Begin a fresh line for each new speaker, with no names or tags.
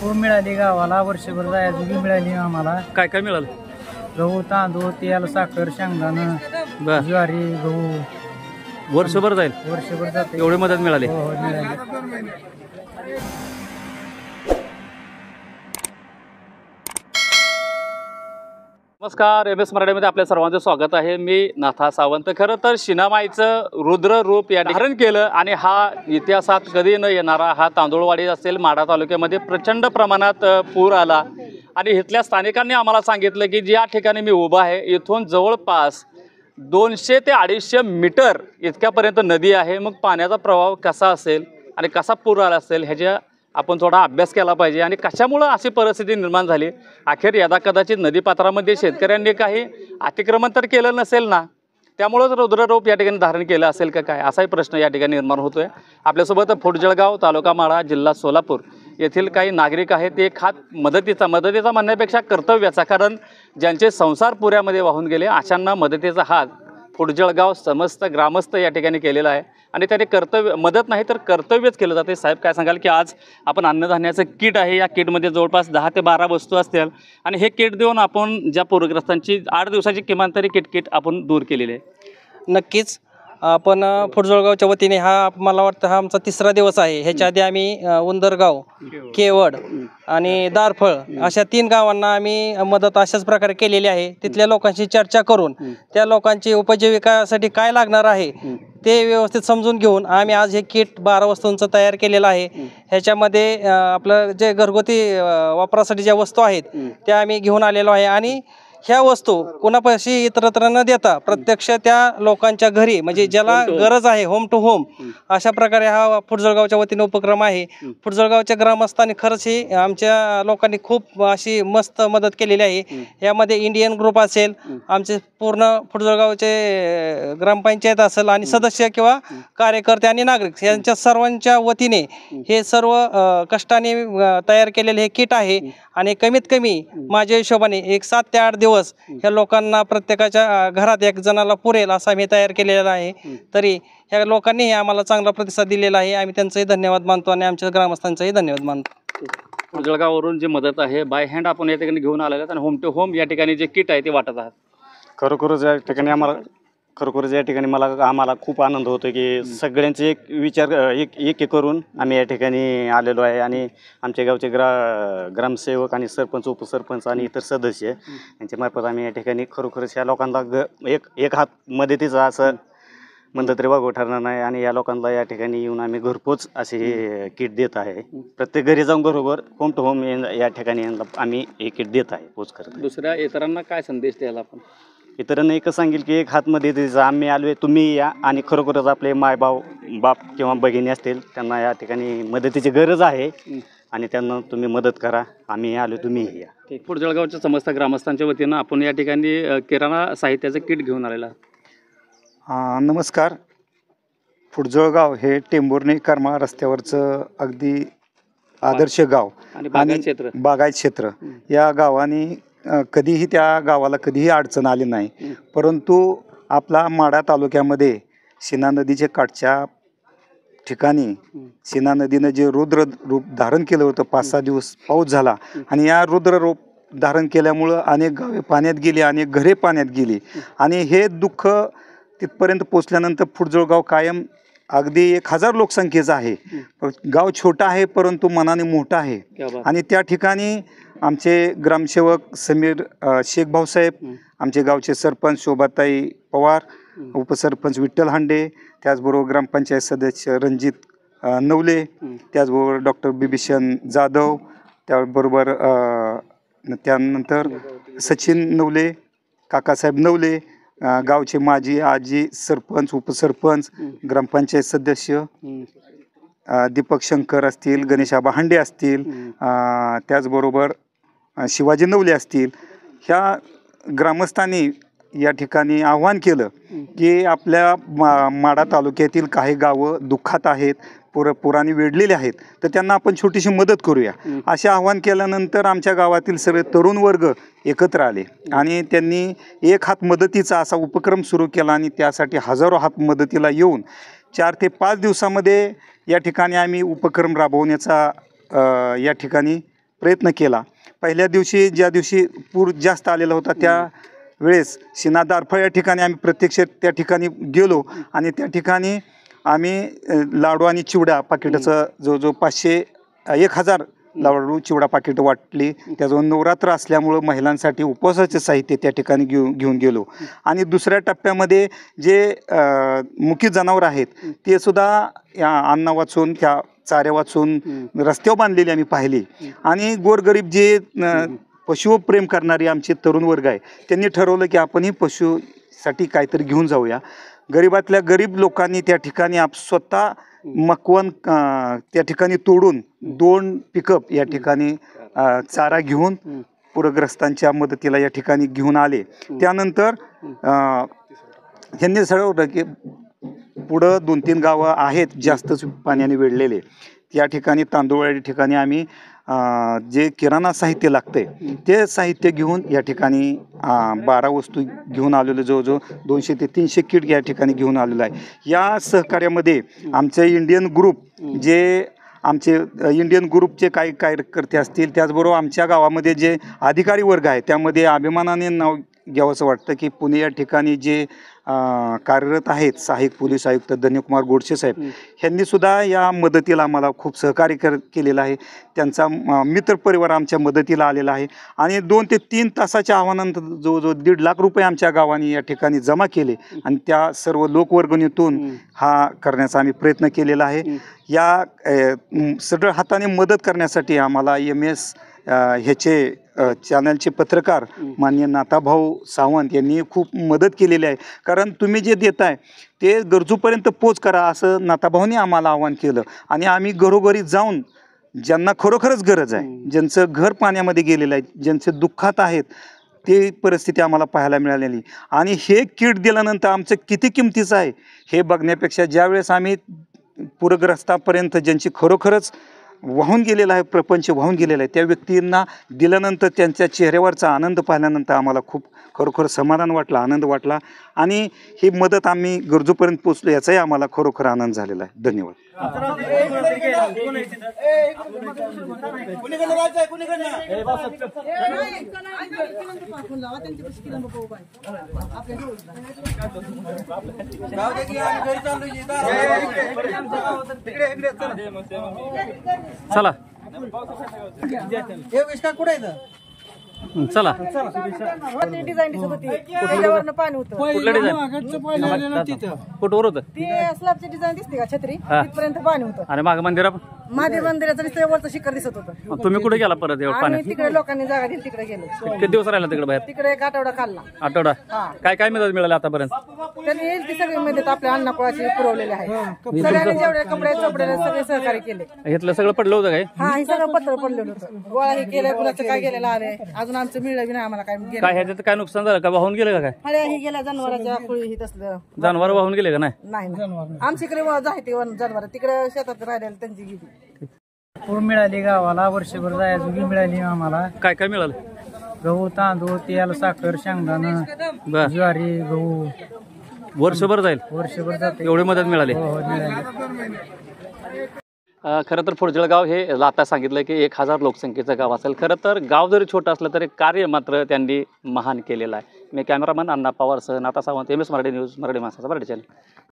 हो मिळाली गावाला, वर्षभर जायची मिळाली आम्हाला.
काय काय मिळालं?
गहू, तांदूळ, तेल, साखर, शेंगदाणं,
बर,
ज्वारी, गहू
वर्षभर जाईल
वर्षभर जाते.
एवढी मदत मिळाली.
हो मिळाली.
नमस्कार, एम एस मराठीमध्ये आपल्या सर्वांचं स्वागत आहे. मी नाथा सावंत. खरं तर शिनामाईचं रुद्र रूप या धारण केलं आणि हा इतिहासात कधी न येणारा हा तांदूळवाडी असेल माढा तालुक्यामध्ये प्रचंड प्रमाणात पूर आला आणि इथल्या स्थानिकांनी आम्हाला सांगितलं की ज्या ठिकाणी मी उभा आहे इथून जवळपास 200 ते 250 मीटर इतक्यापर्यंत नदी आहे. मग पाण्याचा प्रवाह कसा असेल आणि कसा पूर आला असेल ह्याच्या आपण थोडा अभ्यास केला पाहिजे आणि कशामुळं अशी परिस्थिती निर्माण झाली. अखेर यदा कदाचित नदीपात्रामध्ये शेतकऱ्यांनी काही अतिक्रमण तर केलं नसेल ना, त्यामुळंच रुद्ररूप या ठिकाणी धारण केलं असेल का काय, असाही प्रश्न या ठिकाणी निर्माण होतोय. आपल्यासोबत फुटजळगाव, तालुका माढा, जिल्हा सोलापूर येथील काही नागरिक आहेत. ते हात मदतीचा म्हणण्यापेक्षा कर्तव्याचा, कारण ज्यांचे संसार पुऱ्यामध्ये वाहून गेले अशांना मदतीचा हात फुटजळगाव समस्त ग्रामस्थ या ठिकाणी केलेला आहे आणि त्याने कर्तव्य मदत नाही तर कर्तव्यच केलं जाते. साहेब काय सांगाल की आज आपण अन्नधान्याचं किट आहे, या किटमध्ये जवळपास 10 ते 12 वस्तू असतील आणि हे किट देऊन आपण ज्या पूरग्रस्तांची 8 दिवसाची किमान तरी किट आपण दूर केलेली आहे.
नक्कीच आपण फुटजळगावच्या वतीने मला वाटतं हा आमचा 3रा दिवस आहे. ह्याच्या आधी आम्ही उंदरगाव, केवड आणि दारफळ अशा 3 गावांना आम्ही मदत अशाच प्रकारे केलेली आहे. तिथल्या लोकांशी चर्चा करून त्या लोकांची उपजीविकासाठी काय लागणार आहे ते व्यवस्थित समजून घेऊन आम्ही आज हे किट 12 वस्तूंचं तयार केलेलं आहे. ह्याच्यामध्ये आपलं जे घरगुती वापरासाठी ज्या वस्तू आहेत त्या आम्ही घेऊन आलेलो आहे आणि ह्या वस्तू कोणापाशी इतरत्र न देता प्रत्यक्ष त्या लोकांच्या घरी, म्हणजे ज्याला गरज आहे, होम टू होम अशा प्रकारे हा फुटजळगावच्या वतीने उपक्रम आहे. फुटजळगावच्या ग्रामस्थांनी खरंच ही आमच्या लोकांनी खूप अशी मस्त मदत केलेली आहे. यामध्ये इंडियन ग्रुप असेल, आमचे पूर्ण फुटजळगावचे ग्रामपंचायत असेल आणि सदस्य किंवा कार्यकर्ते आणि नागरिक यांच्या सर्वांच्या वतीने हे सर्व कष्टाने तयार केलेले हे किट आहे आणि कमीत कमी माझ्या हिशोबाने एक 7 ते 8 दिवस ह्या लोकांना प्रत्येकाच्या घरात एक जणाला पुरेल असा मी तयार केलेला आहे. तरी ह्या लोकांनीही आम्हाला चांगला प्रतिसाद दिलेला आहे. आम्ही त्यांचाही धन्यवाद मानतो आणि आमच्या ग्रामस्थांचाही धन्यवाद मानतो.
फुटजळगाववरून जी मदत आहे बाय हँड आपण या ठिकाणी घेऊन आलेलो आणि होम टू होम या ठिकाणी जे किट आहे ते वाटत आहात.
खरोखरच या ठिकाणी आम्हाला खूप आनंद होतो की सगळ्यांचे एक विचार एक करून आम्ही या ठिकाणी आलेलो आहे आणि आमच्या गावचे ग्रामसेवक आणि सरपंच, उपसरपंच आणि इतर सदस्य यांच्या मार्फत आम्ही या ठिकाणी खरोखरच या लोकांना एक हात मदतीचा असं म्हणलं तरी वागव ठरणार नाही आणि या लोकांना या ठिकाणी येऊन आम्ही घरपोच असे किट देत आहे. प्रत्येक घरी जाऊन बरोबर होम टू होम या ठिकाणी आम्ही हे किट देत आहे पोच करत.
दुसऱ्या इतरांना काय संदेश द्यायला आपण?
इतरांना एकच सांगेल की एक हात मदतीचा आम्ही आलो, तुम्ही या आणि खरोखरच आपले बाप किंवा भगिनी असतील त्यांना या ठिकाणी मदतीची गरज आहे आणि त्यांना तुम्ही मदत करा. आम्ही आलो, तुम्ही या.
फुटजळगावच्या समस्त ग्रामस्थांच्या वतीनं आपण या ठिकाणी किराणा साहित्याचं किट घेऊन आलेलं.
नमस्कार. फुटजळगाव हे टेंभुर्णी करमाळा रस्त्यावरचं अगदी आदर्श गाव आणि बागायत क्षेत्र. या गावाने कधीही त्या गावाला कधीही अडचण आली नाही. परंतु आपला माढा तालुक्यामध्ये सीना नदीच्या काठच्या ठिकाणी सीना नदीनं जे रुद्र रूप धारण केलं होतं, 5-6 दिवस पाऊस झाला आणि या रुद्र रूप धारण केल्यामुळं अनेक गावे पाण्यात गेली, अनेक घरे पाण्यात गेली आणि हे दुःख तिथपर्यंत पोचल्यानंतर फुटजळगाव कायम अगदी 1000 लोकसंख्येचं आहे. गाव छोटा आहे परंतु मनाने मोठा आहे आणि त्या ठिकाणी आमचे ग्रामसेवक समीर शेख भाऊसाहेब, आमचे गावचे सरपंच शोभाताई पवार, उपसरपंच विठ्ठल हांडे, त्याचबरोबर ग्रामपंचायत सदस्य रणजित नवले, त्याचबरोबर डॉक्टर बिभीषण जाधव, त्याबरोबर त्यानंतर सचिन नवले, काकासाहेब नवले, गावचे माजी आजी सरपंच, उपसरपंच, ग्रामपंचायत सदस्य दीपक शंकर असतील, गणेशाबा हांडे असतील, त्याचबरोबर शिवाजी नवले असतील. ह्या ग्रामस्थांनी या ठिकाणी आव्हान केलं की आपल्या माढा तालुक्यातील काही गावं दुःखात आहेत, पुराने वेढलेले आहेत, तर त्यांना आपण छोटीशी मदत करूया असे आव्हान केल्यानंतर आमच्या गावातील सगळे तरुण वर्ग एकत्र आले आणि त्यांनी एक हात मदतीचा असा उपक्रम सुरू केला आणि त्यासाठी हजारो हात मदतीला येऊन 4 ते 5 दिवसामध्ये या ठिकाणी आम्ही उपक्रम राबवण्याचा या ठिकाणी प्रयत्न केला. पहिल्या दिवशी ज्या दिवशी पूर जास्त आलेला होता त्या वेळेस शिना दारफळ या ठिकाणी आम्ही प्रत्यक्ष त्या ठिकाणी गेलो आणि त्या ठिकाणी आम्ही लाडू आणि चिवडा पाकिटाचं जो 500-1000 लाडू चिवडा पाकिट वाटली. त्याजवळ नवरात्र असल्यामुळं महिलांसाठी उपवासाचे साहित्य त्या ठिकाणी घेऊन गेलो. आणि दुसऱ्या टप्प्यामध्ये जे मुकी जनावर आहेत ते सुद्धा या अन्न वाचून त्या चाऱ्या वाचून रस्त्यावर बांधलेली आम्ही पाहिली. आणि गोरगरीब जे पशु प्रेम करणारे आमचे तरुण वर्ग आहे त्यांनी ठरवलं की आपणही पशुसाठी काहीतरी घेऊन जाऊया. गरीबातल्या गरीब लोकांनी त्या ठिकाणी स्वतः मकवन त्या ठिकाणी तोडून 2 पिकअप या ठिकाणी चारा घेऊन पूरग्रस्तांच्या मदतीला या ठिकाणी घेऊन आले. त्यानंतर त्यांनी ठरवलं की पुढं 2-3 गावं आहेत जास्तच पाण्याने वेढलेले, त्या ठिकाणी तांदूळवाडी ठिकाणी आम्ही जे किराणा साहित्य लागतंय ते साहित्य घेऊन या ठिकाणी 12 वस्तू घेऊन आलेलो, जवळजवळ 200 ते 300 किट या ठिकाणी घेऊन आलेलो आहे. या सहकार्यामध्ये आमचे इंडियन ग्रुपचे काही कार्यकर्ते असतील, त्याचबरोबर आमच्या गावामध्ये जे अधिकारी वर्ग आहे त्यामध्ये अभिमानाने नाव घ्यावंसं वाटतं की पुणे या ठिकाणी जे कार्यरत आहेत सहाय्यक पोलीस आयुक्त धन्यकुमार गोडसे साहेब यांनी सुद्धा या मदतीला आम्हाला खूप सहकार्य केलेलं आहे. त्यांचा मित्रपरिवार आमच्या मदतीला आलेला आहे आणि 2 ते 3 तासाच्या आव्हानानंतर जवळजवळ 1.5 लाख रुपये आमच्या गावाने या ठिकाणी जमा केले आणि त्या सर्व लोकवर्गणीतून हा करण्याचा आम्ही प्रयत्न केलेला आहे. या सगळं हाताने मदत करण्यासाठी आम्हाला MS ह्याचे चॅनलचे पत्रकार माननीय नाथाभाऊ सावंत यांनी खूप मदत केलेली आहे. कारण तुम्ही जे देताय ते गरजूपर्यंत पोच करा असं नाथाभाऊंनी आम्हाला आवाहन केलं आणि आम्ही घरोघरी जाऊन ज्यांना खरोखरच गरज आहे, ज्यांचं घर पाण्यामध्ये गेलेलं आहे, ज्यांचे दुःखात आहेत, ते परिस्थिती आम्हाला पाहायला मिळालेली. आणि हे किट दिल्यानंतर आमचं किती किमतीचं आहे हे बघण्यापेक्षा ज्यावेळेस आम्ही पूरग्रस्तापर्यंत ज्यांची खरोखरच वाहून गेलेला आहे, प्रपंच वाहून गेलेला आहे, त्या व्यक्तींना दिल्यानंतर त्यांच्या चेहऱ्यावरचा आनंद पाहिल्यानंतर आम्हाला खूप खरोखर समाधान वाटलं, आनंद वाटला आणि ही मदत आम्ही गरजूपर्यंत पोचलो याचाही आम्हाला खरोखर आनंद झालेला आहे. धन्यवाद.
चला चला
डिझाईन दिसत होती त्याच्यावरनं पाणी होतं.
कुठलं डिझाईन कुठवर होतं
ती स्लॅबची डिझाईन दिसते का छत्री तिथपर्यंत पाणी होतं
आणि माग मंदिरा
महादेव मंदिराचं नुसतं वरचं शिखर दिसत होतं.
तुम्ही कुठे गेला परत एवढं
आणि
पाण्यात?
तिकडे लोकांनी जागा दिली तिकडे गेलो.
किती दिवस राहिला तिकडे बाहेर?
तिकडे 1 आठवडा खाल्ला.
आठवडा. काय काय मदत मिळाली आतापर्यंत?
त्यांनी येईल ती सगळी मदत आपल्या अन्नकुळाची पुरवलेली आहे. सगळ्यांनी जेवढे कपडे चोपडे सगळे सहकार्य केले.
घेतलं सगळं पडलं होतं काय?
हा हे सगळं पत्र पडलेलं होतं. गोळा हे केलंय, कुणाचं काय गेलेलं आलंय, अजून आमचं मिळलं बी नाही आम्हाला काय गेलं.
काय ह्याच्यात काय नुकसान झालं का? वाहून गेलं का काय?
फळ्या ही गेल्या जनावरांच्या खुळी ही तसलं
जनावर वाहून गेले का? नाही
नाही आमच्या इकडे जायते जनावर तिकडे शेतात राहिलेलं त्यांची गेली.
पूर मिळाली गावाला, वर्षभर जायजोगी मिळाली आम्हाला.
काय काय मिळालं?
गहू, तांदूळ, तेल, साखर, शेंगदाणा,
बर.
ज्वारी, गहू
वर्षभर जाईल
वर्षभर जाते.
एवढी मदत मिळाली.
हो, मिळाली.
खरं तर फुडजळगाव हे आता सांगितलं की 1000 लोकसंख्येचं गाव असेल. खरं तर गाव जरी छोटं असलं तरी कार्य मात्र त्यांनी महान केलेलं आहे. मी कॅमेरामन अण्णा पवारसह नाथा सावंत, MS मराठी न्यूज, मराठी माणसाचा मराठी चॅनल.